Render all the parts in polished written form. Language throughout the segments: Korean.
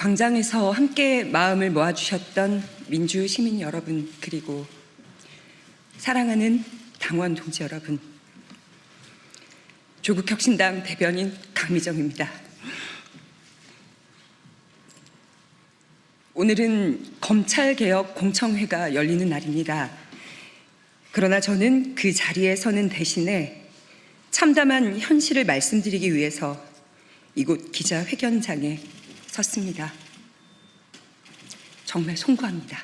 광장에서 함께 마음을 모아주셨던 민주 시민 여러분, 그리고 사랑하는 당원 동지 여러분, 조국혁신당 대변인 강미정입니다. 오늘은 검찰개혁 공청회가 열리는 날입니다. 그러나 저는 그 자리에 서는 대신에 참담한 현실을 말씀드리기 위해서 이곳 기자회견장에 섰습니다. 정말 송구합니다.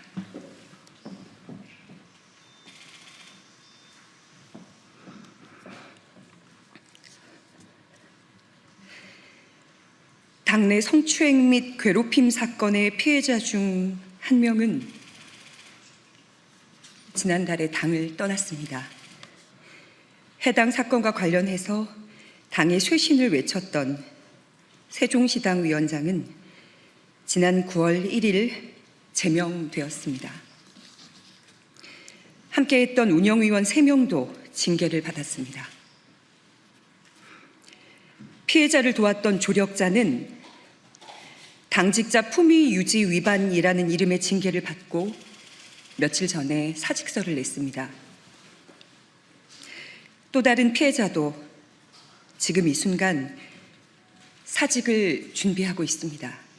당내 성추행 및 괴롭힘 사건의 피해자 중 한 명은 지난달에 당을 떠났습니다. 해당 사건과 관련해서 당의 쇄신을 외쳤던 세종시당 위원장은 지난 9월 1일 제명되었습니다. 함께했던 운영위원 3명도 징계를 받았습니다. 피해자를 도왔던 조력자는 당직자 품위 유지 위반이라는 이름의 징계를 받고 며칠 전에 사직서를 냈습니다. 또 다른 피해자도 지금 이 순간 사직을 준비하고 있습니다.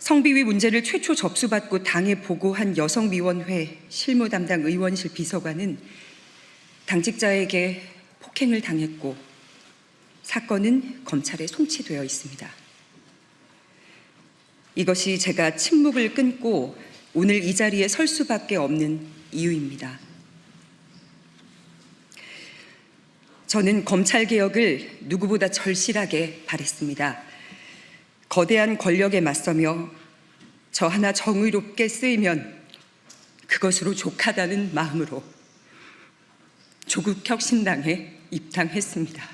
성비위 문제를 최초 접수받고 당에 보고한 여성위원회 실무 담당 의원실 비서관은 당직자에게 폭행을 당했고 사건은 검찰에 송치되어 있습니다. 이것이 제가 침묵을 끊고 오늘 이 자리에 설 수밖에 없는 이유입니다. 저는 검찰개혁을 누구보다 절실하게 바랬습니다. 거대한 권력에 맞서며 저 하나 정의롭게 쓰이면 그것으로 족하다는 마음으로 조국혁신당에 입당했습니다.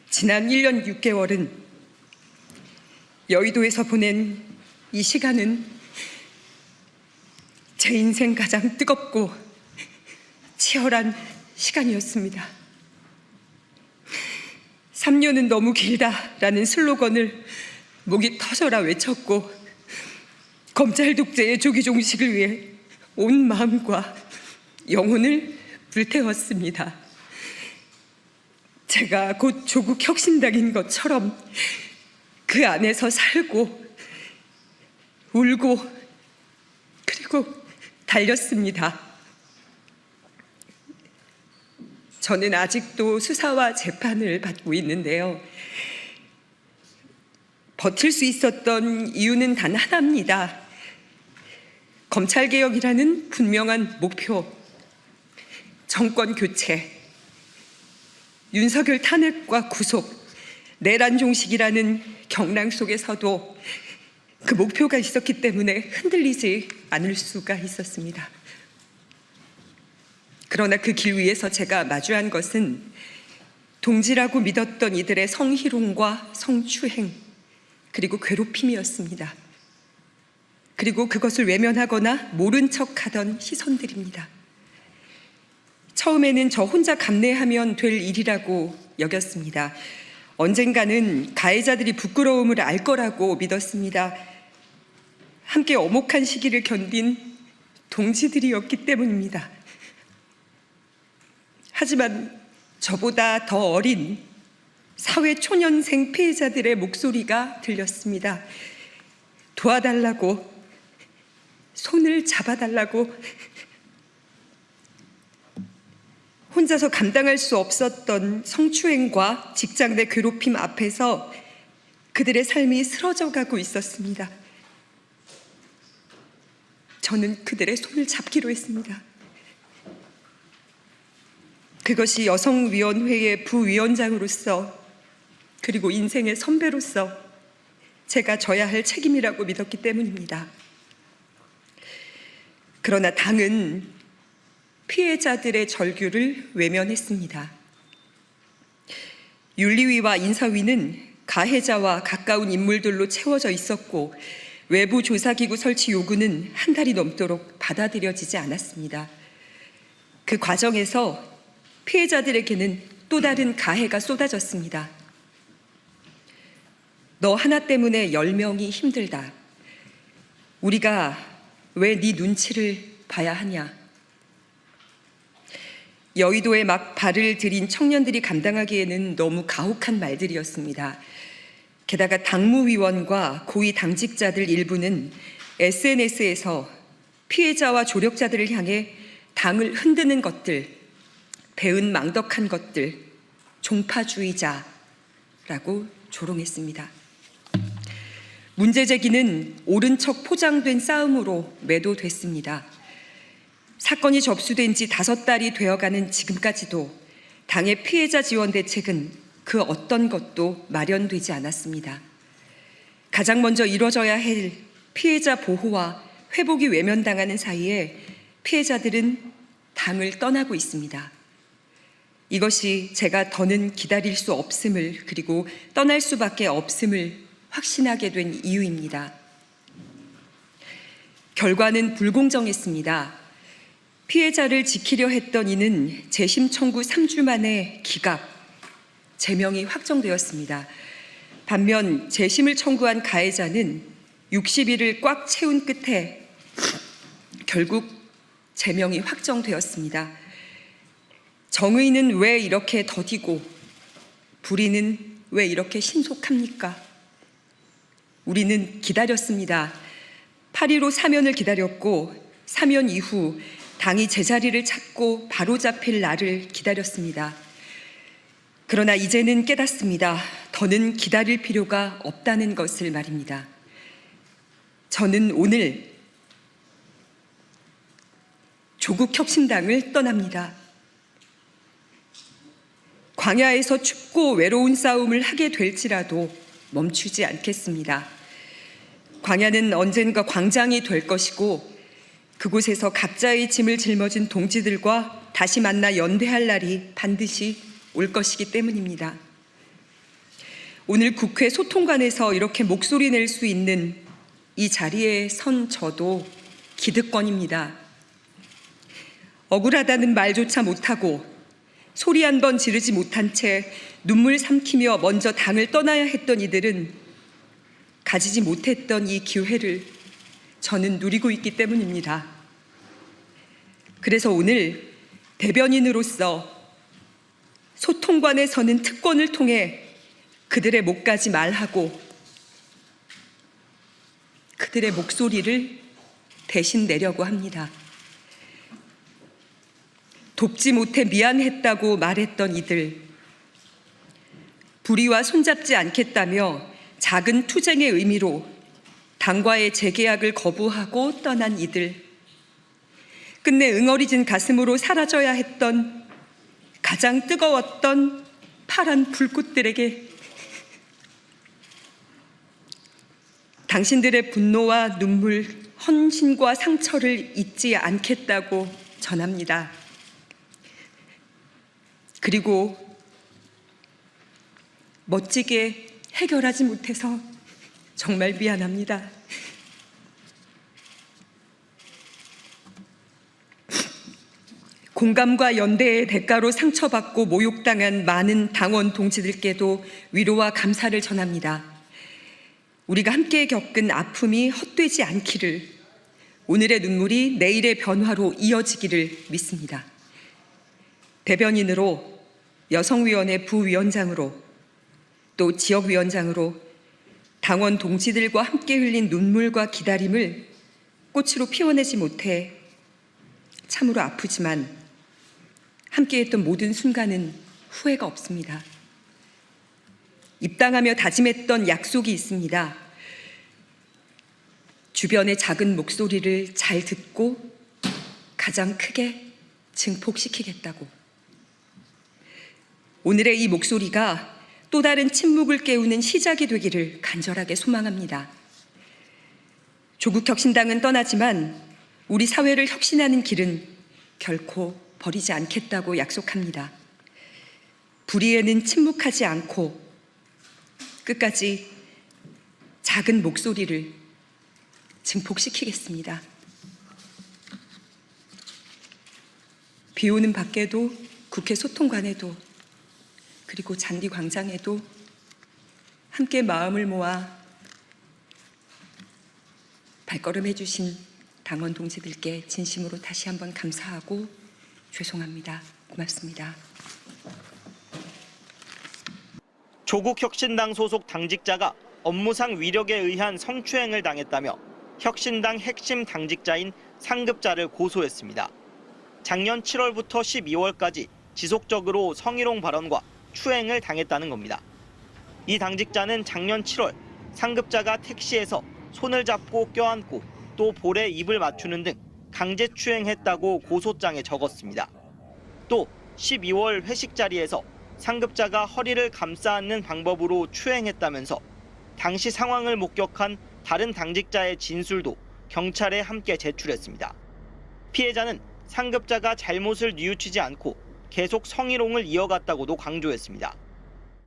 지난 1년 6개월은 여의도에서 보낸 이 시간은 제 인생 가장 뜨겁고 치열한 시간이었습니다. 3년은 너무 길다라는 슬로건을 목이 터져라 외쳤고 검찰 독재의 조기 종식을 위해 온 마음과 영혼을 불태웠습니다. 제가 곧 조국혁신당인 것처럼 그 안에서 살고 울고 그리고 달렸습니다. 저는 아직도 수사와 재판을 받고 있는데요. 버틸 수 있었던 이유는 단 하나입니다. 검찰개혁이라는 분명한 목표, 정권 교체, 윤석열 탄핵과 구속, 내란 종식이라는 경랑 속에서도 그 목표가 있었기 때문에 흔들리지 않을 수가 있었습니다. 그러나 그 길 위에서 제가 마주한 것은 동지라고 믿었던 이들의 성희롱과 성추행, 그리고 괴롭힘이었습니다. 그리고 그것을 외면하거나 모른 척하던 시선들입니다. 처음에는 저 혼자 감내하면 될 일이라고 여겼습니다. 언젠가는 가해자들이 부끄러움을 알 거라고 믿었습니다. 함께 엄혹한 시기를 견딘 동지들이었기 때문입니다. 하지만 저보다 더 어린 사회 초년생 피해자들의 목소리가 들렸습니다. 도와달라고, 손을 잡아달라고, 혼자서 감당할 수 없었던 성추행과 직장 내 괴롭힘 앞에서 그들의 삶이 쓰러져 가고 있었습니다. 저는 그들의 손을 잡기로 했습니다. 그것이 여성위원회의 부위원장으로서 그리고 인생의 선배로서 제가 져야 할 책임이라고 믿었기 때문입니다. 그러나 당은 피해자들의 절규를 외면했습니다. 윤리위와 인사위는 가해자와 가까운 인물들로 채워져 있었고 외부 조사기구 설치 요구는 한 달이 넘도록 받아들여지지 않았습니다. 그 과정에서 피해자들에게는 또 다른 가해가 쏟아졌습니다. 너 하나 때문에 10명이 힘들다. 우리가 왜 네 눈치를 봐야 하냐. 여의도에 막 발을 들인 청년들이 감당하기에는 너무 가혹한 말들이었습니다. 게다가 당무위원과 고위 당직자들 일부는 SNS에서 피해자와 조력자들을 향해 당을 흔드는 것들, 배은망덕한 것들, 종파주의자라고 조롱했습니다. 문제 제기는 옳은 척 포장된 싸움으로 매도됐습니다. 사건이 접수된 지 5달이 되어가는 지금까지도 당의 피해자 지원 대책은 그 어떤 것도 마련되지 않았습니다. 가장 먼저 이뤄져야 할 피해자 보호와 회복이 외면당하는 사이에 피해자들은 당을 떠나고 있습니다. 이것이 제가 더는 기다릴 수 없음을, 그리고 떠날 수밖에 없음을 확신하게 된 이유입니다. 결과는 불공정했습니다. 피해자를 지키려 했던 이는 재심 청구 3주 만에 기각, 제명이 확정되었습니다. 반면 재심을 청구한 가해자는 60일을 꽉 채운 끝에 결국 제명이 확정되었습니다. 정의는 왜 이렇게 더디고 불의는 왜 이렇게 신속합니까? 우리는 기다렸습니다. 8.15 사면을 기다렸고 사면 이후 당이 제자리를 찾고 바로잡힐 날을 기다렸습니다. 그러나 이제는 깨닫습니다. 더는 기다릴 필요가 없다는 것을 말입니다. 저는 오늘 조국혁신당을 떠납니다. 광야에서 춥고 외로운 싸움을 하게 될지라도 멈추지 않겠습니다. 광야는 언젠가 광장이 될 것이고 그곳에서 각자의 짐을 짊어진 동지들과 다시 만나 연대할 날이 반드시 올 것이기 때문입니다. 오늘 국회 소통관에서 이렇게 목소리 낼 수 있는 이 자리에 선 저도 기득권입니다. 억울하다는 말조차 못하고 소리 한 번 지르지 못한 채 눈물 삼키며 먼저 당을 떠나야 했던 이들은 가지지 못했던 이 기회를 저는 누리고 있기 때문입니다. 그래서 오늘 대변인으로서 소통관에 서는 특권을 통해 그들의 목까지 말하고 그들의 목소리를 대신 내려고 합니다. 돕지 못해 미안했다고 말했던 이들, 불의와 손잡지 않겠다며 작은 투쟁의 의미로 당과의 재계약을 거부하고 떠난 이들, 끝내 응어리진 가슴으로 사라져야 했던 가장 뜨거웠던 파란 불꽃들에게 당신들의 분노와 눈물, 헌신과 상처를 잊지 않겠다고 전합니다. 그리고 멋지게 해결하지 못해서 정말 미안합니다. 공감과 연대의 대가로 상처받고 모욕당한 많은 당원 동지들께도 위로와 감사를 전합니다. 우리가 함께 겪은 아픔이 헛되지 않기를, 오늘의 눈물이 내일의 변화로 이어지기를 믿습니다. 대변인으로, 여성위원회 부위원장으로, 또 지역위원장으로 당원 동지들과 함께 흘린 눈물과 기다림을 꽃으로 피워내지 못해 참으로 아프지만 함께했던 모든 순간은 후회가 없습니다. 입당하며 다짐했던 약속이 있습니다. 주변의 작은 목소리를 잘 듣고 가장 크게 증폭시키겠다고. 오늘의 이 목소리가 또 다른 침묵을 깨우는 시작이 되기를 간절하게 소망합니다. 조국혁신당은 떠나지만 우리 사회를 혁신하는 길은 결코 버리지 않겠다고 약속합니다. 불의에는 침묵하지 않고 끝까지 작은 목소리를 증폭시키겠습니다. 비 오는 밖에도, 국회 소통관에도, 그리고 잔디광장에도 함께 마음을 모아 발걸음해 주신 당원 동지들께 진심으로 다시 한번 감사하고 죄송합니다. 고맙습니다. 조국혁신당 소속 당직자가 업무상 위력에 의한 성추행을 당했다며 혁신당 핵심 당직자인 상급자를 고소했습니다. 작년 7월부터 12월까지 지속적으로 성희롱 발언과 추행을 당했다는 겁니다. 이 당직자는 작년 7월 상급자가 택시에서 손을 잡고 껴안고 또 볼에 입을 맞추는 등 강제 추행했다고 고소장에 적었습니다. 또 12월 회식 자리에서 상급자가 허리를 감싸 안는 방법으로 추행했다면서 당시 상황을 목격한 다른 당직자의 진술도 경찰에 함께 제출했습니다. 피해자는 상급자가 잘못을 뉘우치지 않고 계속 성희롱을 이어갔다고도 강조했습니다.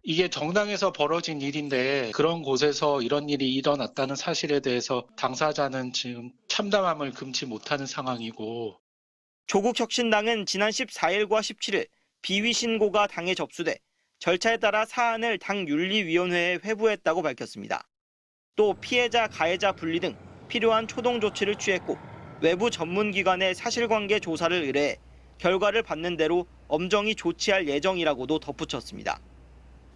이게 정당에서 벌어진 일인데 그런 곳에서 이런 일이 일어났다는 사실에 대해서 당사자는 지금 참담함을 금치 못하는 상황이고, 조국혁신당은 지난 14일과 17일 비위 신고가 당에 접수돼 절차에 따라 사안을 당 윤리위원회에 회부했다고 밝혔습니다. 또 피해자, 가해자 분리 등 필요한 초동 조치를 취했고 외부 전문기관에 사실관계 조사를 의뢰해 결과를 받는 대로 엄정히 조치할 예정이라고도 덧붙였습니다.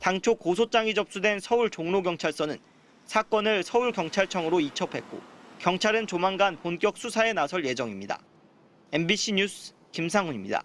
당초 고소장이 접수된 서울 종로경찰서는 사건을 서울경찰청으로 이첩했고 경찰은 조만간 본격 수사에 나설 예정입니다. MBC 뉴스 김상훈입니다.